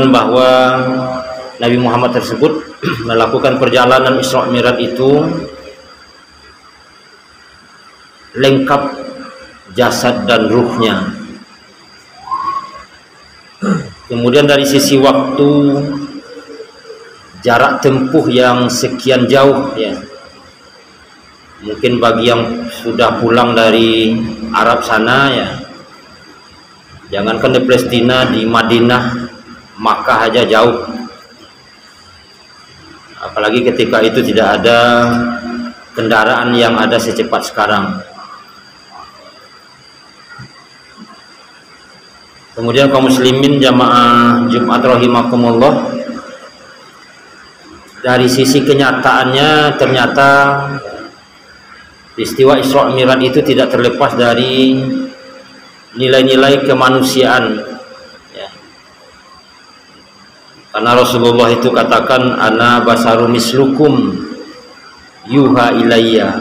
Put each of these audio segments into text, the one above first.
bahwa Nabi Muhammad tersebut melakukan perjalanan Isra Mi'raj itu lengkap jasad dan ruhnya. Kemudian dari sisi waktu, jarak tempuh yang sekian jauh ya. Mungkin bagi yang sudah pulang dari Arab sana ya, jangankan di Palestina, di Madinah, Makkah aja jauh. Apalagi ketika itu tidak ada kendaraan yang ada secepat sekarang. Kemudian kaum muslimin jamaah Jumat rahimakumullah, dari sisi kenyataannya ternyata peristiwa Isra Mi'raj itu tidak terlepas dari nilai-nilai kemanusiaan ya. Karena Rasulullah itu katakan ana basaru mislukum yuha ilayya,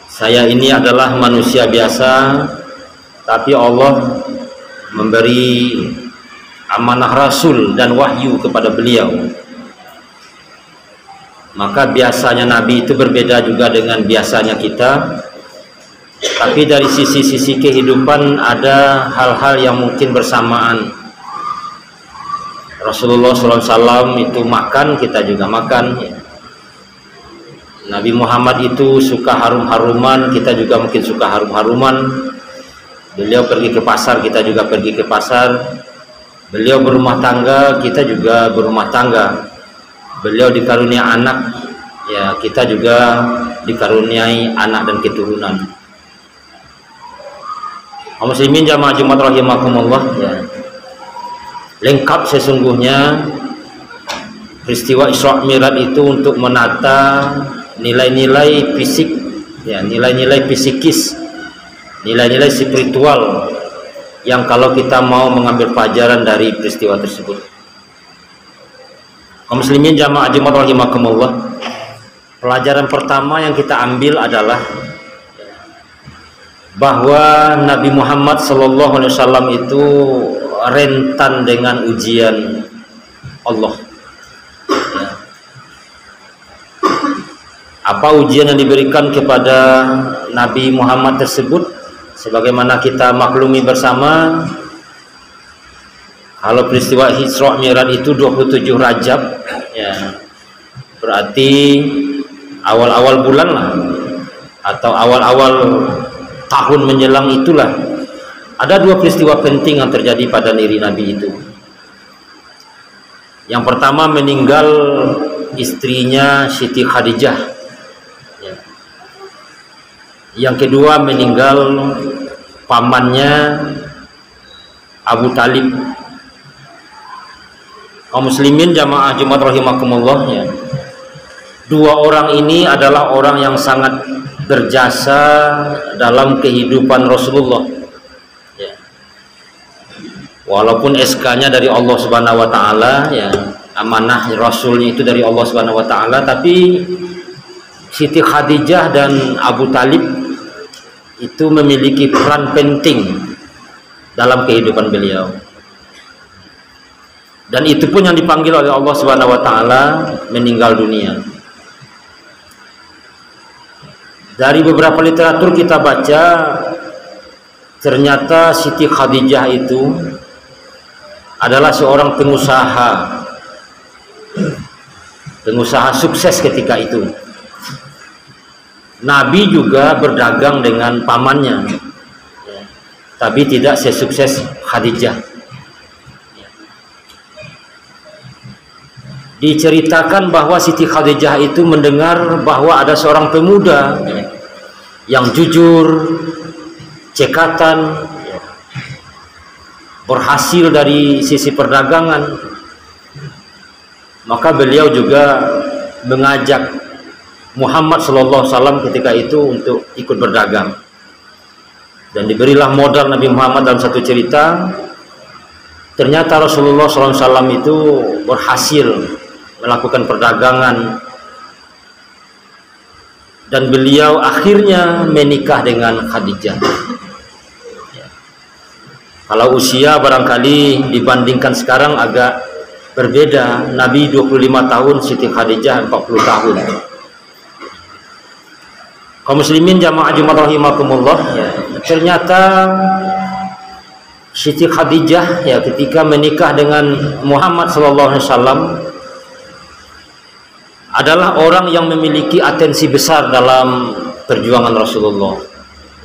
saya ini adalah manusia biasa, tapi Allah memberi amanah Rasul dan wahyu kepada beliau. Maka biasanya Nabi itu berbeda juga dengan biasanya kita, tapi dari sisi-sisi kehidupan ada hal-hal yang mungkin bersamaan. Rasulullah SAW itu makan, kita juga makan. Nabi Muhammad itu suka harum-haruman, kita juga mungkin suka harum-haruman. Beliau pergi ke pasar, kita juga pergi ke pasar. Beliau berumah tangga, kita juga berumah tangga. Beliau dikarunia anak, ya kita juga dikaruniai anak dan keturunan. Kaum muslimin jamaah Jumat rahimakumullah ya. Lengkap sesungguhnya peristiwa Isra Mi'raj itu untuk menata nilai-nilai fisik ya, nilai-nilai psikis, nilai-nilai spiritual yang kalau kita mau mengambil pelajaran dari peristiwa tersebut. Kaum muslimin jamaah Jumat rahimakumullah, pelajaran pertama yang kita ambil adalah bahwa Nabi Muhammad SAW itu rentan dengan ujian Allah ya. Apa ujian yang diberikan kepada Nabi Muhammad tersebut? Sebagaimana kita maklumi bersama, kalau peristiwa Isra Mi'raj itu 27 Rajab ya, berarti awal-awal bulan lah, atau awal-awal tahun menjelang itulah, ada dua peristiwa penting yang terjadi pada diri Nabi itu. Yang pertama, meninggal istrinya Siti Khadijah ya. Yang kedua, meninggal pamannya Abu Talib. Kaum muslimin jamaah Jumat rahimakumullah ya. Dua orang ini adalah orang yang sangat berjasa dalam kehidupan Rasulullah ya. Walaupun SK-nya dari Allah Subhanahu wa taala ya, amanah Rasulnya itu dari Allah Subhanahu wa taala, tapi Siti Khadijah dan Abu Talib itu memiliki peran penting dalam kehidupan beliau. Dan itu pun yang dipanggil oleh Allah Subhanahu wa taala meninggal dunia. Dari beberapa literatur kita baca, ternyata Siti Khadijah itu adalah seorang pengusaha sukses ketika itu. Nabi juga berdagang dengan pamannya, tapi tidak sesukses Khadijah. Diceritakan bahwa Siti Khadijah itu mendengar bahwa ada seorang pemuda yang jujur, cekatan, berhasil dari sisi perdagangan. Maka beliau juga mengajak Muhammad SAW ketika itu untuk ikut berdagang. Dan diberilah modal Nabi Muhammad dalam satu cerita. Ternyata Rasulullah SAW itu berhasil melakukan perdagangan, dan beliau akhirnya menikah dengan Khadijah. Kalau usia barangkali dibandingkan sekarang agak berbeda. Nabi 25 tahun, Siti Khadijah 40 tahun. Kaum muslimin jamaah Jumat rahimakumullah, ya, ternyata Siti Khadijah ya ketika menikah dengan Muhammad sallallahu alaihi wasallam adalah orang yang memiliki atensi besar dalam perjuangan Rasulullah.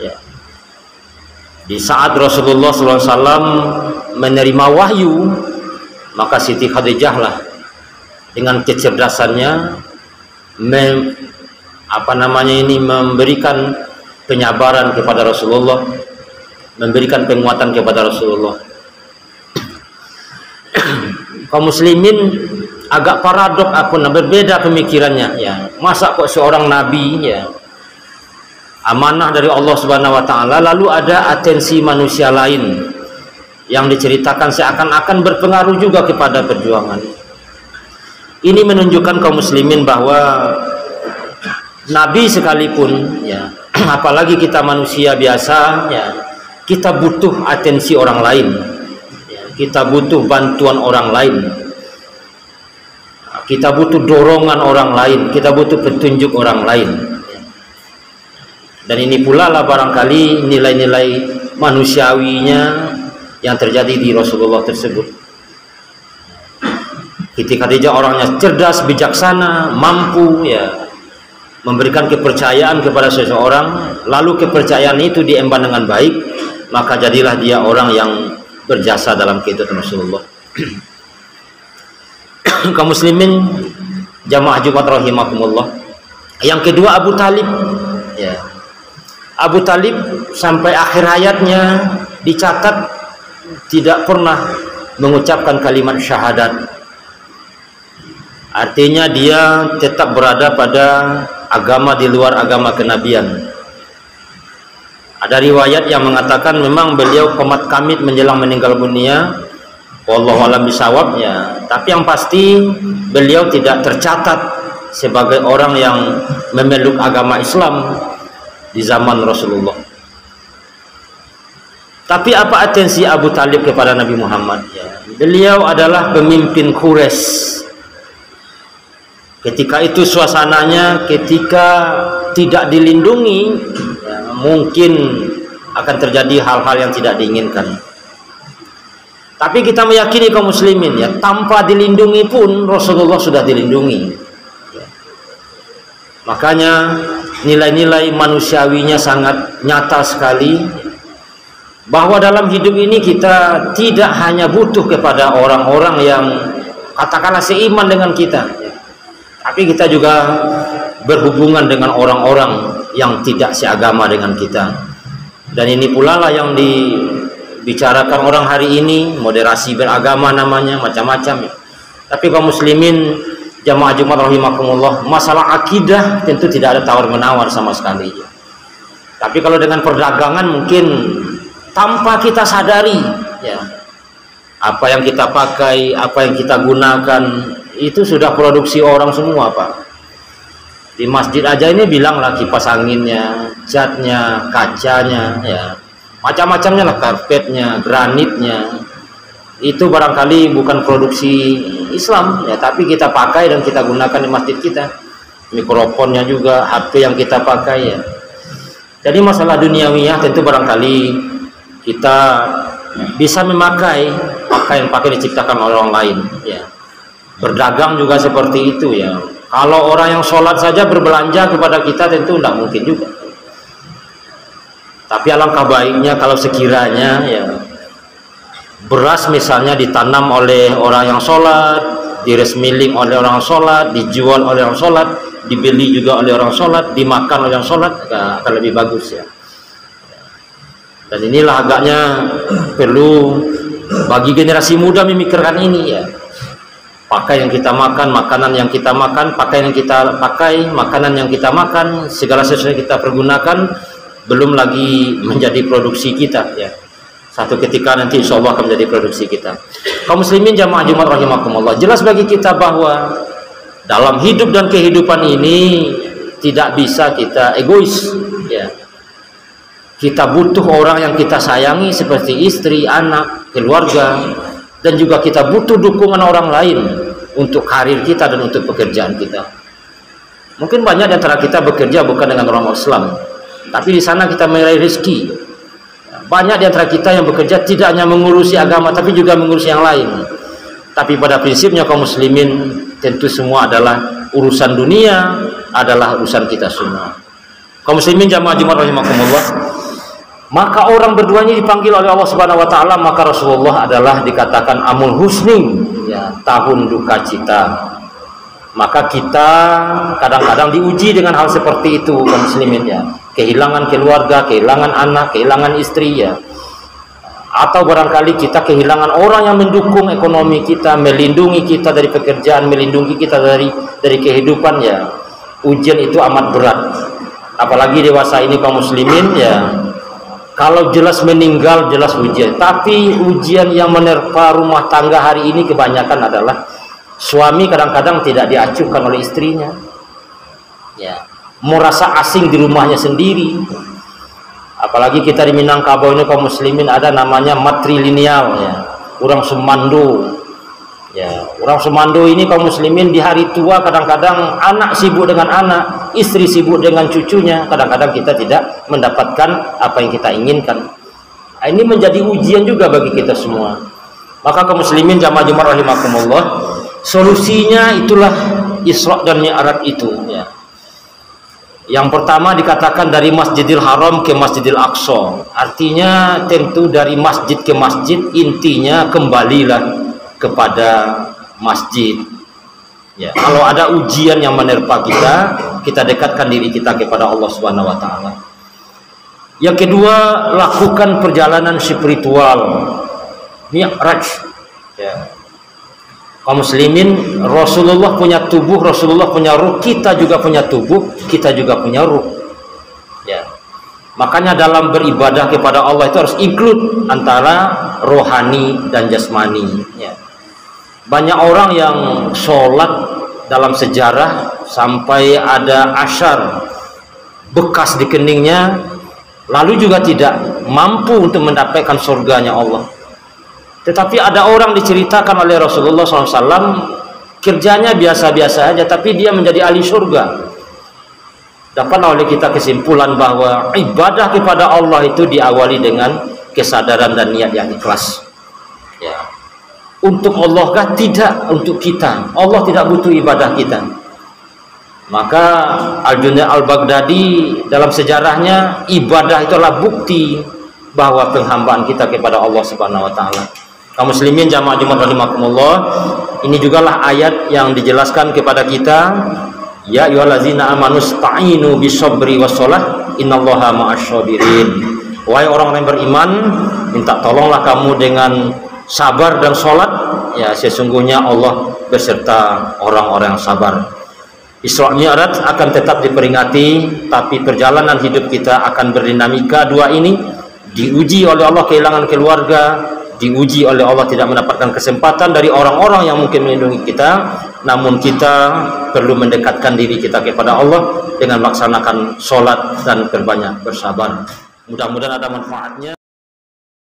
Ya. Di saat Rasulullah SAW menerima wahyu, maka Siti Khadijah lah dengan kecerdasannya memberikan penyabaran kepada Rasulullah, memberikan penguatan kepada Rasulullah. Kaum muslimin agak paradok berbeda pemikirannya, ya. Masa kok seorang nabi, ya, amanah dari Allah Subhanahu wa taala, lalu ada atensi manusia lain yang diceritakan seakan-akan berpengaruh juga kepada perjuangan. Ini menunjukkan kaum muslimin bahwa nabi sekalipun, ya, apalagi kita manusia biasa, ya, kita butuh atensi orang lain, ya, kita butuh bantuan orang lain, kita butuh dorongan orang lain, kita butuh petunjuk orang lain. Dan ini pula lah barangkali nilai-nilai manusiawinya yang terjadi di Rasulullah tersebut. Siti Khadijah orangnya cerdas, bijaksana, mampu, ya, memberikan kepercayaan kepada seseorang, lalu kepercayaan itu diemban dengan baik, maka jadilah dia orang yang berjasa dalam kehidupan Rasulullah. Kaum muslimin jamaah Jumat rahimakumullah. Yang kedua Abu Talib, ya. Abu Talib sampai akhir hayatnya dicatat tidak pernah mengucapkan kalimat syahadat. Artinya dia tetap berada pada agama di luar agama kenabian. Ada riwayat yang mengatakan memang beliau komat kamit menjelang meninggal dunia, wallahu a'lam bishawab, ya. Tapi yang pasti beliau tidak tercatat sebagai orang yang memeluk agama Islam di zaman Rasulullah. Tapi apa atensi Abu Talib kepada Nabi Muhammad? Ya, beliau adalah pemimpin Quraisy. Ketika itu suasananya, ketika tidak dilindungi, ya, mungkin akan terjadi hal-hal yang tidak diinginkan. Tapi kita meyakini kaum muslimin, ya, tanpa dilindungi pun Rasulullah sudah dilindungi. Ya. Makanya nilai-nilai manusiawinya sangat nyata sekali, bahwa dalam hidup ini kita tidak hanya butuh kepada orang-orang yang katakanlah seiman dengan kita, tapi kita juga berhubungan dengan orang-orang yang tidak seagama dengan kita. Dan ini pula lah yang dibicarakan orang hari ini, moderasi beragama namanya, macam-macam. Tapi kaum muslimin jamaah Jumat rahimakumullah, masalah akidah tentu tidak ada tawar-menawar sama sekali. Tapi kalau dengan perdagangan mungkin tanpa kita sadari, ya, apa yang kita pakai, apa yang kita gunakan itu sudah produksi orang semua, Pak. Di masjid aja ini bilanglah kipas anginnya, catnya, kacanya, ya, macam-macamnya lah, karpetnya, granitnya. Itu barangkali bukan produksi Islam, ya, tapi kita pakai dan kita gunakan di masjid kita. Mikrofonnya juga, HP yang kita pakai, ya. Jadi masalah duniawiyah tentu barangkali kita bisa memakai pakaian diciptakan oleh orang lain, ya. Berdagang juga seperti itu, ya. Kalau orang yang sholat saja berbelanja kepada kita tentu tidak mungkin juga. Tapi alangkah baiknya kalau sekiranya, ya, beras misalnya ditanam oleh orang yang sholat, diresmiling oleh orang sholat, dijual oleh orang sholat, dibeli juga oleh orang sholat, dimakan oleh orang sholat, akan lebih bagus, ya. Dan inilah agaknya perlu bagi generasi muda memikirkan ini, ya. Pakai yang kita makan, makanan yang kita makan, pakaian yang kita pakai, makanan yang kita makan, segala sesuatu yang kita pergunakan belum lagi menjadi produksi kita, ya. Satu ketika nanti insya Allah akan menjadi produksi kita. Kaum muslimin jamaah Jumat rahimakumullah, jelas bagi kita bahwa dalam hidup dan kehidupan ini tidak bisa kita egois, ya. Kita butuh orang yang kita sayangi seperti istri, anak, keluarga, dan juga kita butuh dukungan orang lain untuk karir kita dan untuk pekerjaan kita. Mungkin banyak di antara kita bekerja bukan dengan orang Islam, tapi di sana kita meraih rezeki. Banyak di antara kita yang bekerja tidak hanya mengurusi agama, tapi juga mengurusi yang lain. Tapi pada prinsipnya kaum muslimin tentu semua adalah urusan dunia, adalah urusan kita semua. Kaum muslimin jamaah Jumat rahimakumullah. Maka orang berdua ini dipanggil oleh Allah Subhanahu wa taala, maka Rasulullah adalah dikatakan amul husni, ya, tahun duka cita. Maka kita kadang-kadang diuji dengan hal seperti itu kaum muslimin, ya. Kehilangan keluarga, kehilangan anak, kehilangan istri, ya. Atau barangkali kita kehilangan orang yang mendukung ekonomi kita, melindungi kita dari pekerjaan, melindungi kita dari kehidupan, ya. Ujian itu amat berat. Apalagi dewasa ini kaum muslimin, ya. Kalau jelas meninggal, jelas ujian. Tapi ujian yang menerpa rumah tangga hari ini kebanyakan adalah suami kadang-kadang tidak diacuhkan oleh istrinya, ya, merasa asing di rumahnya sendiri. Apalagi kita di Minangkabau ini kaum muslimin ada namanya matrilineal, ya, orang Sumando. Ya, orang Sumando ini kaum muslimin di hari tua kadang-kadang anak sibuk dengan anak, istri sibuk dengan cucunya. Kadang-kadang kita tidak mendapatkan apa yang kita inginkan. Ini menjadi ujian juga bagi kita semua. Maka kaum muslimin jamaah Jumat rahimakumullah, solusinya itulah Isra dan Mi'raj itu, ya. Yang pertama dikatakan dari Masjidil Haram ke Masjidil Aqsa. Artinya tentu dari masjid ke masjid, intinya kembalilah kepada masjid, ya. Kalau ada ujian yang menerpa kita, kita dekatkan diri kita kepada Allah Subhanahu wa taala. Yang kedua, lakukan perjalanan spiritual, Mi'raj, ya. Kaum muslimin, Rasulullah punya tubuh, Rasulullah punya ruh, kita juga punya tubuh, kita juga punya ruh, ya. Makanya dalam beribadah kepada Allah itu harus include antara rohani dan jasmani, ya. Banyak orang yang sholat dalam sejarah sampai ada asyar bekas di keningnya, lalu juga tidak mampu untuk mendapatkan surganya Allah. Tetapi ada orang diceritakan oleh Rasulullah SAW, kerjanya biasa-biasa aja, tapi dia menjadi ahli surga. Dapat oleh kita kesimpulan bahwa ibadah kepada Allah itu diawali dengan kesadaran dan niat yang ikhlas, ya. Untuk Allah kah? Tidak, untuk kita. Allah tidak butuh ibadah kita. Maka Al-Junaid Al-Baghdadi dalam sejarahnya, ibadah itulah bukti bahwa penghambaan kita kepada Allah Subhanahu wa taala. Kaum muslimin jamaah Jumat rahimakumullah, ini jugalah ayat yang dijelaskan kepada kita, ya ayyuhallazina amanu sta'inu bisabri wassalah innallaha ma'asyabirin. Wahai orang-orang yang beriman, minta tolonglah kamu dengan sabar dan sholat, ya, sesungguhnya Allah beserta orang-orang yang sabar. Isra Mi'raj akan tetap diperingati, tapi perjalanan hidup kita akan berdinamika. Dua ini diuji oleh Allah, kehilangan keluarga, diuji oleh Allah tidak mendapatkan kesempatan dari orang-orang yang mungkin melindungi kita. Namun kita perlu mendekatkan diri kita kepada Allah dengan melaksanakan sholat dan berbanyak bersabar. Mudah-mudahan ada manfaatnya.